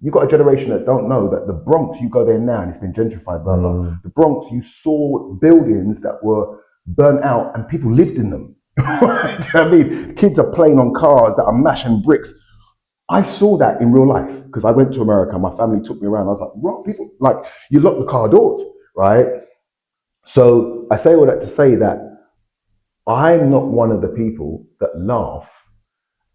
you got a generation that don't know that the Bronx, you go there now and it's been gentrified, blah, blah. The Bronx, you saw buildings that were burnt out and people lived in them. Do you know what I mean? Kids are playing on cars that are mashing bricks. I saw that in real life because I went to America. My family took me around. I was like, bro, people, like, you lock the car doors, right? So I say all that to say that I'm not one of the people that laugh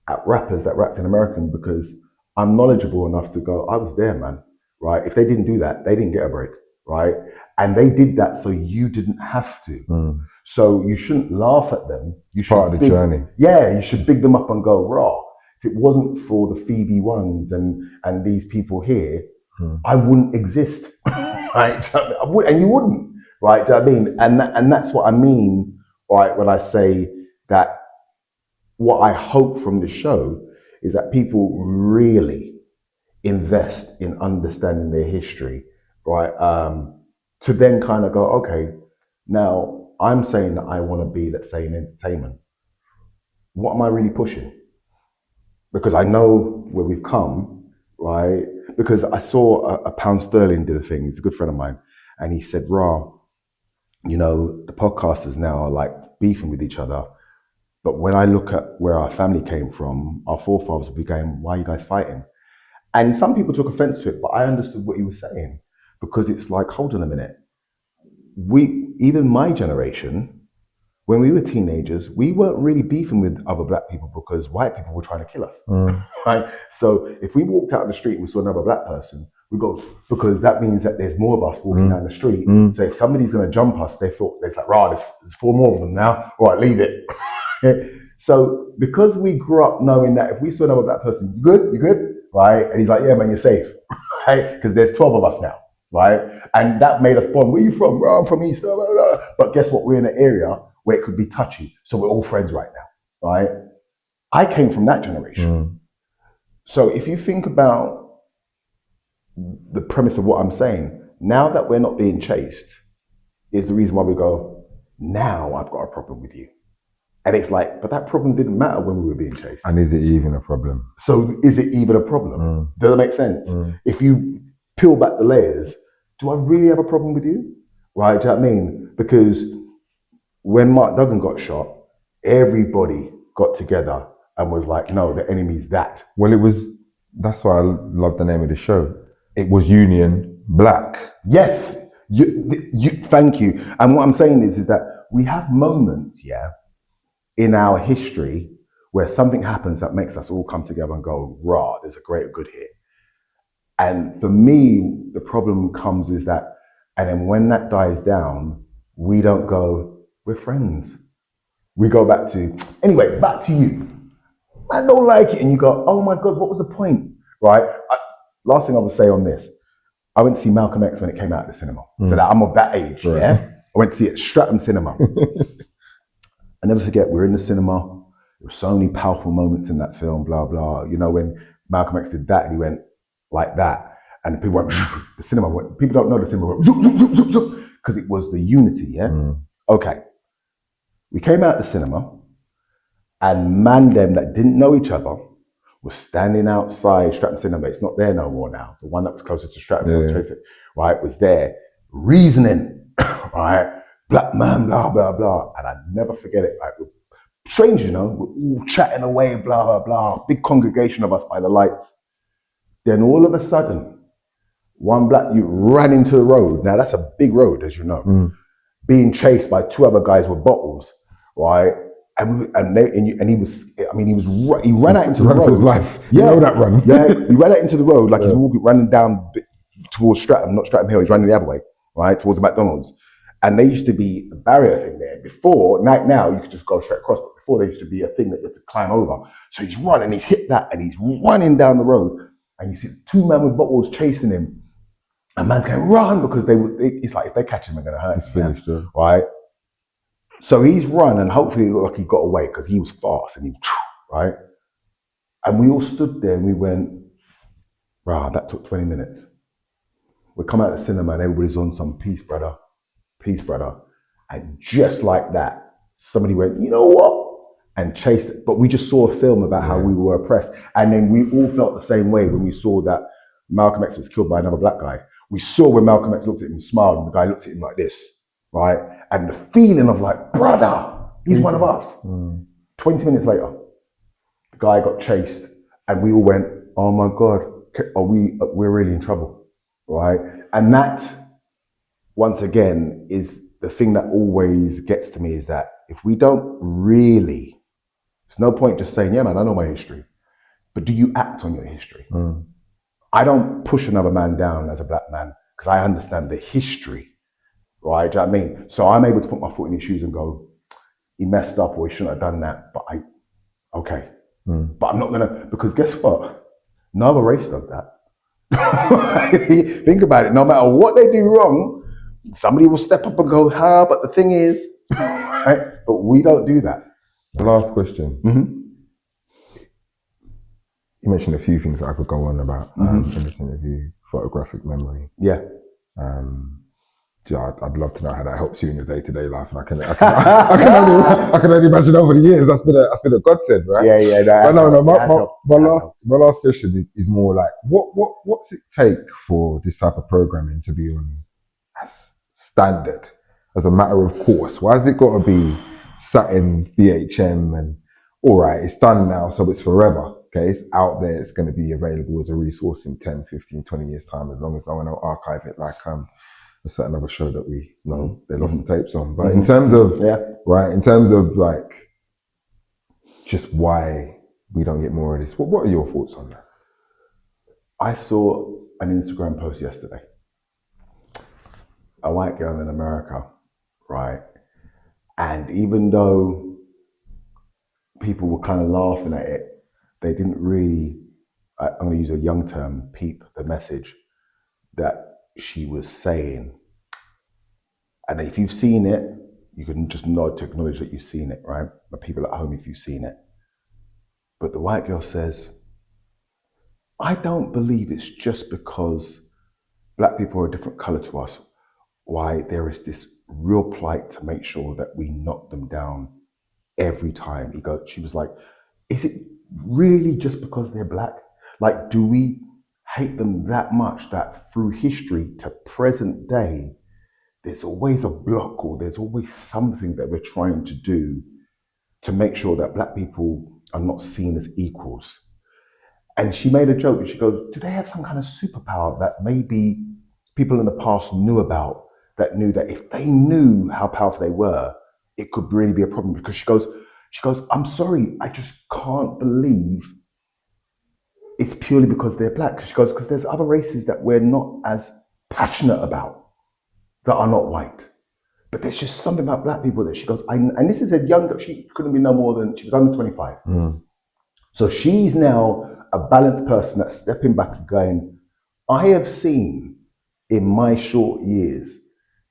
at rappers that rapped in American because I'm knowledgeable enough to go, I was there, man, right? If they didn't do that, they didn't get a break, right? And they did that so you didn't have to. So you shouldn't laugh at them. You should part of the journey. Yeah, you should big them up and go, raw. If it wasn't for the Phoebe ones and these people here, I wouldn't exist, right? And you wouldn't, right? Do you know what I mean? And that's what I mean, right, when I say that what I hope from this show is that people really invest in understanding their history, right? To then kind of go, okay, now I'm saying that I want to be, let's say, in entertainment. What am I really pushing? Because I know where we've come, right? Because I saw a Pound Sterling did a thing. He's a good friend of mine. And he said, Ra, you know, the podcasters now are like beefing with each other. But when I look at where our family came from, our forefathers would be going, why are you guys fighting? And some people took offense to it, but I understood what he was saying because it's like, hold on a minute. Even my generation, when we were teenagers, we weren't really beefing with other black people because white people were trying to kill us, right? So if we walked out of the street and we saw another black person, we go, because that means that there's more of us walking down the street. So if somebody's going to jump us, they thought, there's like, rah, there's 4 more of them now. All right, leave it. So because we grew up knowing that if we saw another black person, you good, right? And he's like, yeah, man, you're safe, right? Because there's 12 of us now, right? And that made us bond. Where you from? Bro, I'm from East. Blah, blah, blah. But guess what? We're in an area where it could be touchy. So we're all friends right now, right? I came from that generation. So if you think about the premise of what I'm saying, now that we're not being chased is the reason why we go, now I've got a problem with you. And it's like, but that problem didn't matter when we were being chased. And is it even a problem? So is it even a problem? Does that make sense? If you peel back the layers, do I really have a problem with you? Right, do you know what I mean? Because when Mark Duggan got shot, everybody got together and was like, no, the enemy's that. Well, that's why I love the name of the show. It was Union Black. Yes, thank you. And what I'm saying is that we have moments, in our history where something happens that makes us all come together and go, rah, there's a greater good here. And for me, the problem comes is that, and then when that dies down, we don't go, we're friends. We go back to, anyway, back to you. I don't like it. And you go, oh my God, what was the point? Right? Last thing I would say on this, I went to see Malcolm X when it came out at the cinema. So that I'm of that age, Right. yeah? I went to see it at Streatham Cinema. I never forget, we're in the cinema. There were so many powerful moments in that film, blah, blah. You know, when Malcolm X did that and he went like that, and people went, the cinema went, people don't know the cinema went, zoop, zoop, zoop, zoop, zoop, because it was the unity, yeah? Okay. We came out of the cinema, and man them that didn't know each other was standing outside Streatham Cinema. It's not there no more now. The one that was closer to Streatham, right, was there reasoning, right? Black man, blah, blah, blah. And I never forget it. Like, strange, you know, we're all chatting away, blah, blah, blah. Big congregation of us by the lights. Then all of a sudden, one black youth ran into the road. Now that's a big road, as you know, being chased by two other guys with bottles, right? And he ran out into the road. For his life. Yeah, you know that run. Yeah, he ran out into the road like he's running down towards Streatham, not Streatham Hill. He's running the other way, right, towards the McDonald's. And there used to be a barrier thing there. Before, now you could just go straight across, but before there used to be a thing that you had to climb over. So he's running, he's hit that, and he's running down the road. And you see two men with bottles chasing him. And man's going, run, because it's like, if they catch him, they're going to hurt him. It's finished, yeah. Right? So he's run, and hopefully it looked like he got away because he was fast, and right? And we all stood there and we went, wow, that took 20 minutes. We come out of the cinema and everybody's on some peace, brother. Peace, brother. And just like that, somebody went, you know what? And chased it. But we just saw a film about how we were oppressed. And then we all felt the same way when we saw that Malcolm X was killed by another black guy. We saw when Malcolm X looked at him and smiled, and the guy looked at him like this, right? And the feeling of like, brother, he's one of us. 20 minutes later, the guy got chased, and we all went, oh my God, we're really in trouble, right? And that, once again, is the thing that always gets to me, is that if we don't really, there's no point just saying, yeah, man, I know my history, but do you act on your history? I don't push another man down as a black man because I understand the history, right? Do you know what I mean? So I'm able to put my foot in his shoes and go, he messed up or he shouldn't have done that, but okay. But I'm not gonna, because guess what? No other race does that. Think about it, no matter what they do wrong, somebody will step up and go, but the thing is, right? But we don't do that. Last question. You mentioned a few things that I could go on about in this interview. Photographic memory. Yeah. I'd love to know how that helps you in your day-to-day life, and I can only imagine over the years that's been a godsend, right? Yeah. My last question is more like, what's it take for this type of programming to be on as standard, as a matter of course? Why has it got to be sat in BHM and all right, it's done now, so it's forever? Okay, it's out there, it's going to be available as a resource in 10, 15, 20 years time, as long as no one will archive it, like a certain other show that we know they lost the tapes on. But in terms of in terms of like just why we don't get more of this, what are your thoughts on that? I saw an Instagram post yesterday. A white girl in America, right? And even though people were kind of laughing at it, they didn't really, I'm going to use a young term, peep the message that she was saying. And if you've seen it, you can just nod to acknowledge that you've seen it, right? But people at home, if you've seen it. But the white girl says, I don't believe it's just because black people are a different color to us why there is this real plight to make sure that we knock them down every time. She was like, is it really just because they're black? Like, do we hate them that much that through history to present day, there's always a block or there's always something that we're trying to do to make sure that black people are not seen as equals? And she made a joke and she goes, do they have some kind of superpower that maybe people in the past knew about, that knew that if they knew how powerful they were, it could really be a problem? Because she goes, I'm sorry, I just can't believe it's purely because they're black. She goes, because there's other races that we're not as passionate about that are not white. But there's just something about black people that she goes, and this is a younger, she couldn't be no more than, she was under 25. So she's now a balanced person that's stepping back and going, I have seen in my short years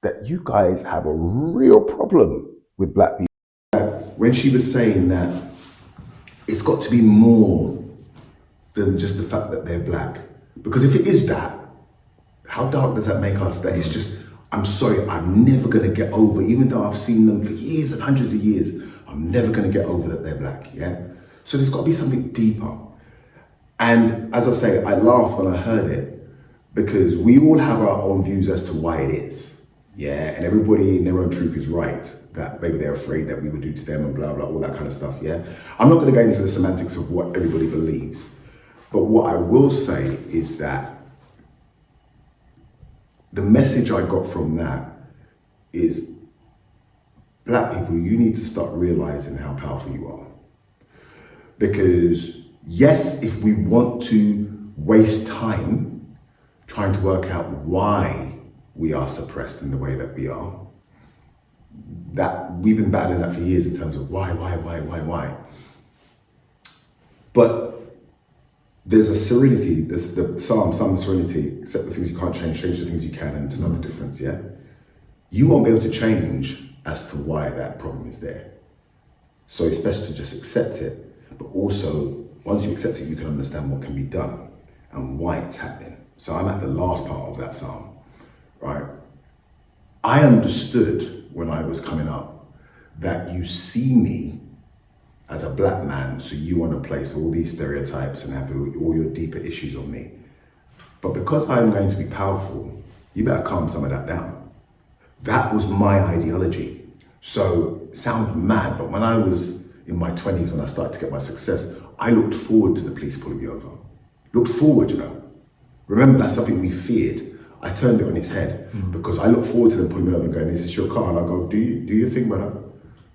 that you guys have a real problem with black people. When she was saying that it's got to be more than just the fact that they're black. Because if it is that, how dark does that make us? That it's just, I'm sorry, I'm never gonna get over, even though I've seen them for years and hundreds of years, I'm never gonna get over that they're black, yeah? So there's gotta be something deeper. And as I say, I laughed when I heard it, because we all have our own views as to why it is, yeah? And everybody in their own truth is right, that maybe they're afraid that we would do to them and blah, blah, all that kind of stuff, yeah? I'm not gonna go into the semantics of what everybody believes, but what I will say is that the message I got from that is, black people, you need to start realizing how powerful you are. Because yes, if we want to waste time trying to work out why we are suppressed in the way that we are, that we've been battling that for years in terms of why. But there's a serenity, there's the Psalm serenity, accept the things you can't change the things you can, and to know the difference, yeah? You won't be able to change as to why that problem is there. So it's best to just accept it, but also, once you accept it, you can understand what can be done and why it's happening. So I'm at the last part of that Psalm, right? I understood when I was coming up that you see me as a black man, so you want to place all these stereotypes and have all your deeper issues on me. But because I'm going to be powerful, you better calm some of that down. That was my ideology. So it sounds mad, but when I was in my 20s, when I started to get my success, I looked forward to the police pulling me over. Looked forward, you know. Remember, that's something we feared. I turned it on its head because I look forward to them pulling me over and going, this is your car. And I go, do your thing, brother,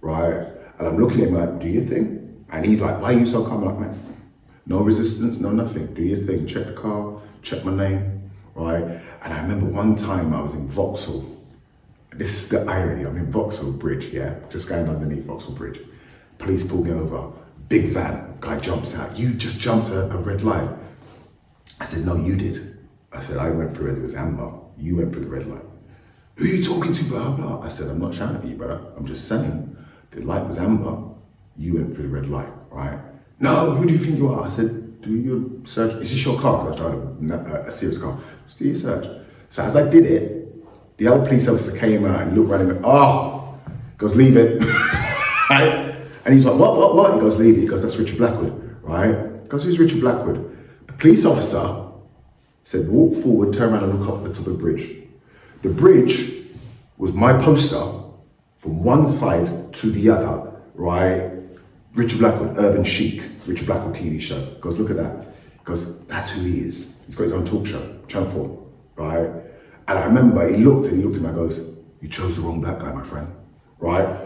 right? And I'm looking at him like, do your thing. And he's like, why are you so calm? I'm like, man, no resistance, no nothing. Do your thing. Check the car, check my name, right? And I remember one time I was in Vauxhall. This is the irony. I'm in Vauxhall Bridge, yeah? Just going underneath Vauxhall Bridge. Police pull me over. Big van. Guy jumps out. You just jumped a red light. I said, no, you did. I said, I went through it. It was amber. You went through the red light. Who are you talking to, blah, blah? I said, I'm not shouting at you, brother. I'm just saying, the light was amber. You went through the red light, right? No, who do you think you are? I said, do your search. Is this your car? Because I drive a serious car. Just do your search. So as I did it, the other police officer came out and looked around and went, oh, goes, leave it. Right? And he's like, what? He goes, leave it. He goes, that's Richard Blackood, right? He goes, who's Richard Blackood? The police officer said, walk forward, turn around and look up at the top of the bridge. The bridge was my poster from one side to the other, right? Richard Blackood, Urban Chic, Richard Blackood TV show. He goes, look at that. He goes, that's who he is. He's got his own talk show, Channel 4, right? And I remember he looked at me and goes, you chose the wrong black guy, my friend, right?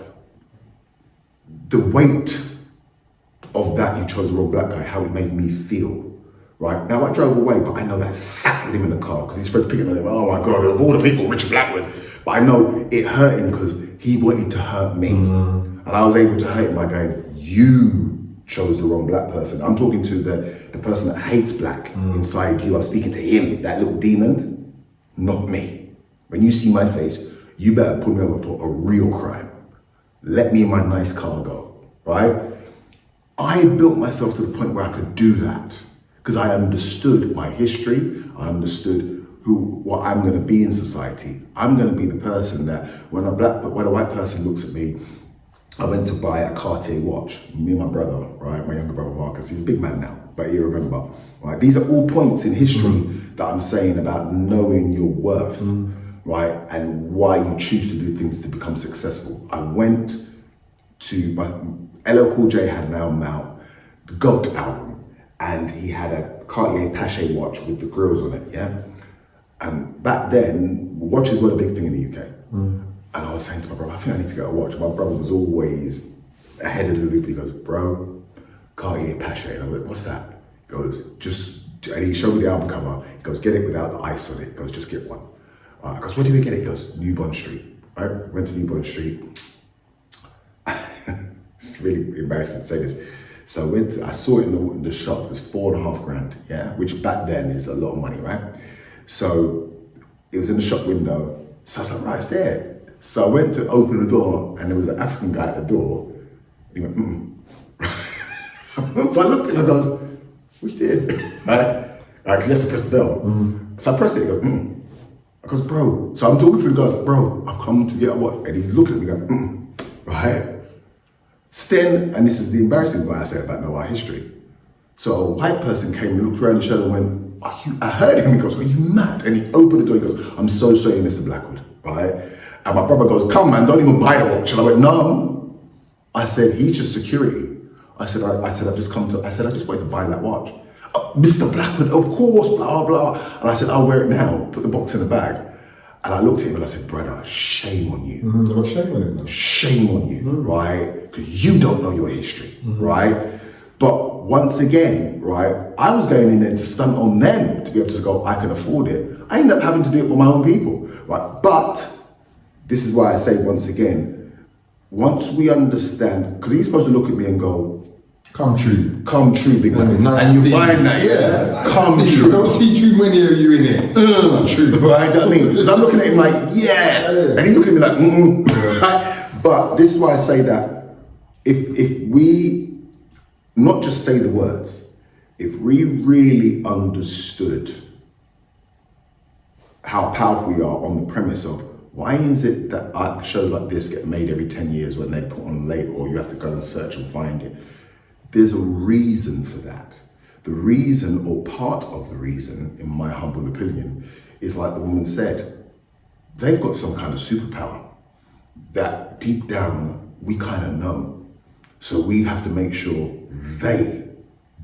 The weight of that, you chose the wrong black guy, how it made me feel, right? Now I drove away, but I know that sat with him in the car because his friends picking on him, oh my God, of all the people, Richard Blackwood. But I know it hurt him because he wanted to hurt me. And I was able to hurt him by going, you chose the wrong black person. I'm talking to the person that hates black inside you. I'm speaking to him, that little demon, not me. When you see my face, you better put me over for a real crime. Let me in my nice car go, right? I built myself to the point where I could do that because I understood my history. I understood what I'm going to be in society. I'm going to be the person that when a white person looks at me, I went to buy a Cartier watch. Me and my brother, right? My younger brother Marcus. He's a big man now, but you remember, right? These are all points in history that I'm saying about knowing your worth, right? And why you choose to do things to become successful. I went to LL Cool J had an album out, the GOAT album, and he had a Cartier Pache watch with the grills on it, yeah? And back then, watches were a big thing in the UK. And I was saying to my brother, I think I need to get a watch. My brother was always ahead of the loop. He goes, bro, Cartier Pache. And I went, what's that? Goes, and he showed me the album cover. He goes, get it without the ice on it. He goes, just get one. I goes, where do we get it? He goes, New Bond Street. Right? Went to New Bond Street. It's really embarrassing to say this. So I saw it in the shop. It was $4,500, yeah, which back then is a lot of money, right? So it was in the shop window. So I was like, right, it's there. So I went to open the door, and there was an African guy at the door. He went, But I looked at him and goes, what you did? Right? Because you have to press the bell. So I pressed it, he goes, I goes, bro. So I'm talking to the guy, like, bro, I've come to get a watch. And he's looking at me going, right? So then, and this is the embarrassing part I said about no art history. So a white person came and looked around the show and went, I heard him, he goes, are you mad? And he opened the door, he goes, I'm so sorry, Mr. Blackwood, right? And my brother goes, come man, don't even buy the watch. And I went, no. I said, he's just security. I said, I just wanted to buy that watch. Mr. Blackwood, of course, blah, blah. And I said, I'll wear it now, put the box in the bag. And I looked at him and I said, brother, shame on you. Shame on him, though. Shame on you, right? Because you don't know your history, right? But once again, right, I was going in there to stunt on them to be able to go, I can afford it. I ended up having to do it with my own people, right? But this is why I say once again, once we understand, because he's supposed to look at me and go, come true, big man. Nice and you find that, yeah, come true. Don't see too many of you in it. Come true, right? Do you know what I mean? Because I'm looking at him like, yeah, and he's looking at me like, right? But this is why I say that if we not just say the words, if we really understood how powerful we are on the premise of why is it that shows like this get made every 10 years when they put on late, or you have to go and search and find it. There's a reason for that. The reason, or part of the reason, in my humble opinion, is like the woman said, they've got some kind of superpower that deep down we kind of know. So we have to make sure they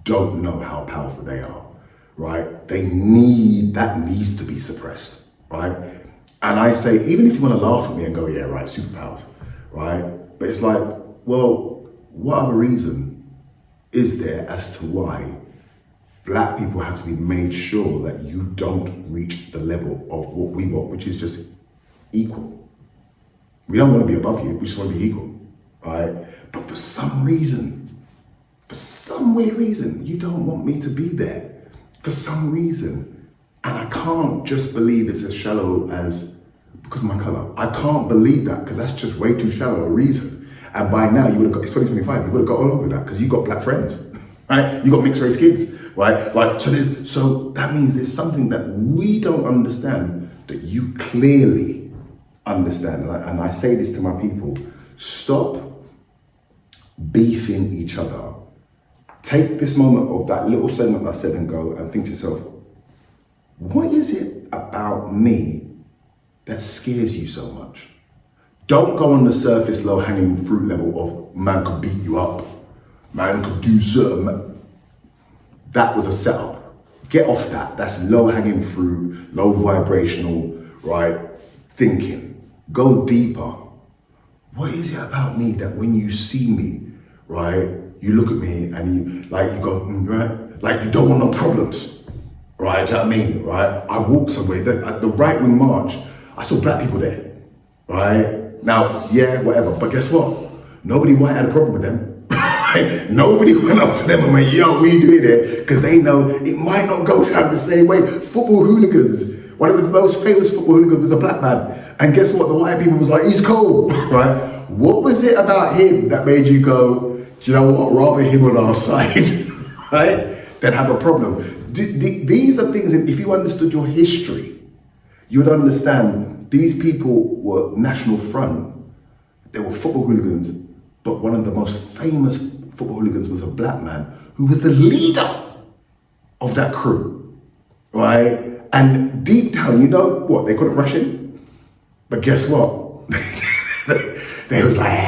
don't know how powerful they are, right? That needs to be suppressed, right? And I say, even if you want to laugh at me and go, yeah, right, superpowers, right? But it's like, well, what other reason is there as to why black people have to be made sure that you don't reach the level of what we want, which is just equal? We don't want to be above you, we just want to be equal, right? But for some weird reason, you don't want me to be there. For some reason. And I can't just believe it's as shallow as because of my color. I can't believe that, because that's just way too shallow a reason. And by now, you would have got, it's 2025, you would have got all over that, because you got black friends, right? You got mixed race kids, right? Like, so that means there's something that we don't understand that you clearly understand. And I say this to my people, stop beefing each other. Take this moment of that little segment I said and go and think to yourself, what is it about me that scares you so much? Don't go on the surface low-hanging fruit level of man could beat you up, man could do certain. That was a setup. Get off that. That's low-hanging fruit, low vibrational, right, thinking. Go deeper. What is it about me that when you see me, right, you look at me and you go, right, like you don't want no problems, right? Do you know what I mean, right? I walked somewhere, at the right-wing march, I saw black people there, right? Now, yeah, whatever, but guess what? Nobody white had a problem with them. Nobody went up to them and went, yo, what are you doing there? Because they know it might not go down the same way. Football hooligans, one of the most famous football hooligans was a black man. And guess what? The white people was like, he's cool, right? What was it about him that made you go, do you know what, rather him on our side, right, than have a problem? These are things that if you understood your history, you would understand these people were National Front. They were football hooligans, but one of the most famous football hooligans was a black man who was the leader of that crew, right? And deep down, you know what? They couldn't rush him, but guess what? They was like,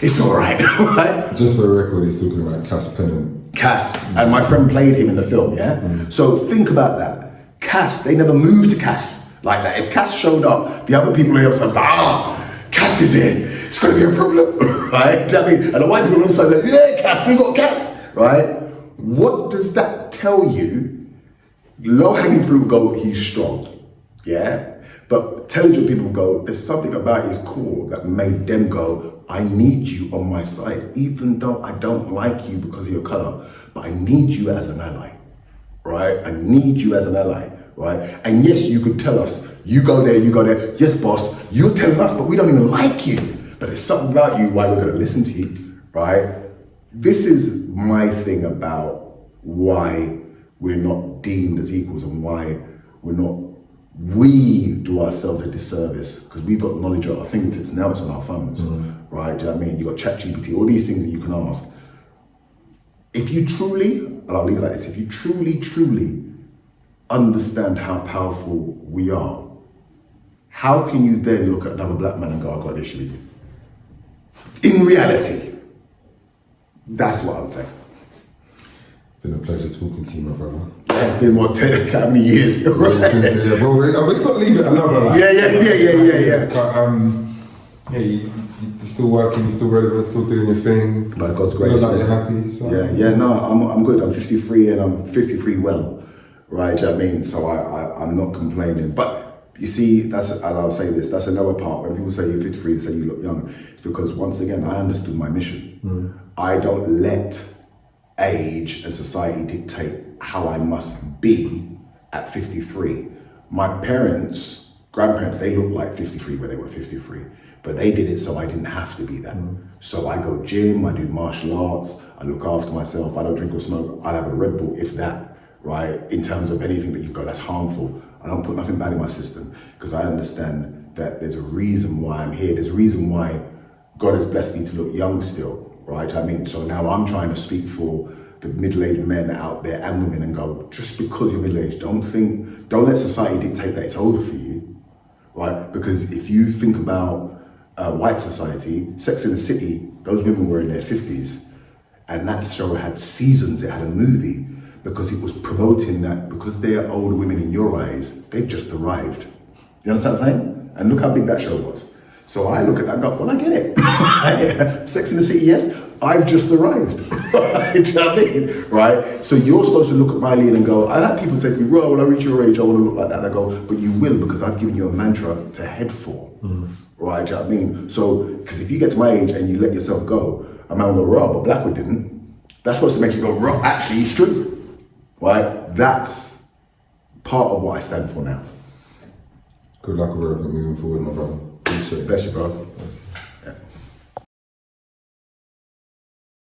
it's all right, right? Just for the record, he's talking about Cass Pennant. Cass, and my friend played him in the film, yeah? So think about that. Cass, they never moved to Cass like that. If Cass showed up, the other people on the outside was like, Cass is here, it's gonna be a problem, right? Do you know what I mean? And the white people on the side like, yeah, Cass, we got Cass, right? What does that tell you? Low hanging fruit go, he's strong. Yeah? But intelligent people go, there's something about his core that made them go, I need you on my side, even though I don't like you because of your color, but I need you as an ally, right? I need you as an ally, right? And yes, you could tell us, you go there. Yes, boss, you're telling us, but we don't even like you. But there's something about you why we're gonna listen to you, right? This is my thing about why we're not deemed as equals and why we do ourselves a disservice because we've got knowledge at our fingertips. Now it's on our phones, right? Do you know what I mean? You've got ChatGPT, all these things that you can ask. If you truly, and I'll leave it like this, if you truly understand how powerful we are, how can you then look at another black man and go, I've got an issue with you? In reality, that's what I would say. Been a pleasure talking to you, my brother. It's been what, how many years? Well, let's not leave it another. Like, Yeah. But you're still working, you're still relevant, still doing your thing. By God's grace. Looks like you're happy. So. No, I'm good. I'm 53 and I'm 53 well, right? Do you know what I mean? So I'm not complaining. But you see, and I'll say this, that's another part. When people say you're 53, they say you look young. It's because once again, I understood my mission. I don't let age and society dictate how I must be at 53. My parents, grandparents, they looked like 53 when they were 53, but they did it so I didn't have to be that. So I go gym, I do martial arts, I look after myself, I don't drink or smoke, I'll have a Red Bull, if that, right? In terms of anything that you go that's harmful, I don't put nothing bad in my system because I understand that there's a reason why I'm here. There's a reason why God has blessed me to look young still, right? I mean, so now I'm trying to speak for the middle-aged men out there and women and go, just because you're middle-aged, don't let society dictate that it's over for you, right? Because if you think about white society, Sex and the City, those women were in their 50s and that show had seasons, it had a movie because it was promoting that because they're older women in your eyes, they've just arrived. You understand what I'm saying? And look how big that show was. So I look at that and go, well, I get it. Sex and the City, yes, I've just arrived. Do you know what I mean? Right? So you're supposed to look at my lead and go, I had people say to me, well, when I reach your age, I want to look like that. And I go, but you will because I've given you a mantra to head for. Right? Do you know what I mean? So, because if you get to my age and you let yourself go, a man will go, raw, but Blackwood didn't. That's supposed to make you go, raw, actually, it's true. Right? That's part of what I stand for now. Good luck with everything moving forward, my brother. Appreciate it. Bless you, bro. Yes.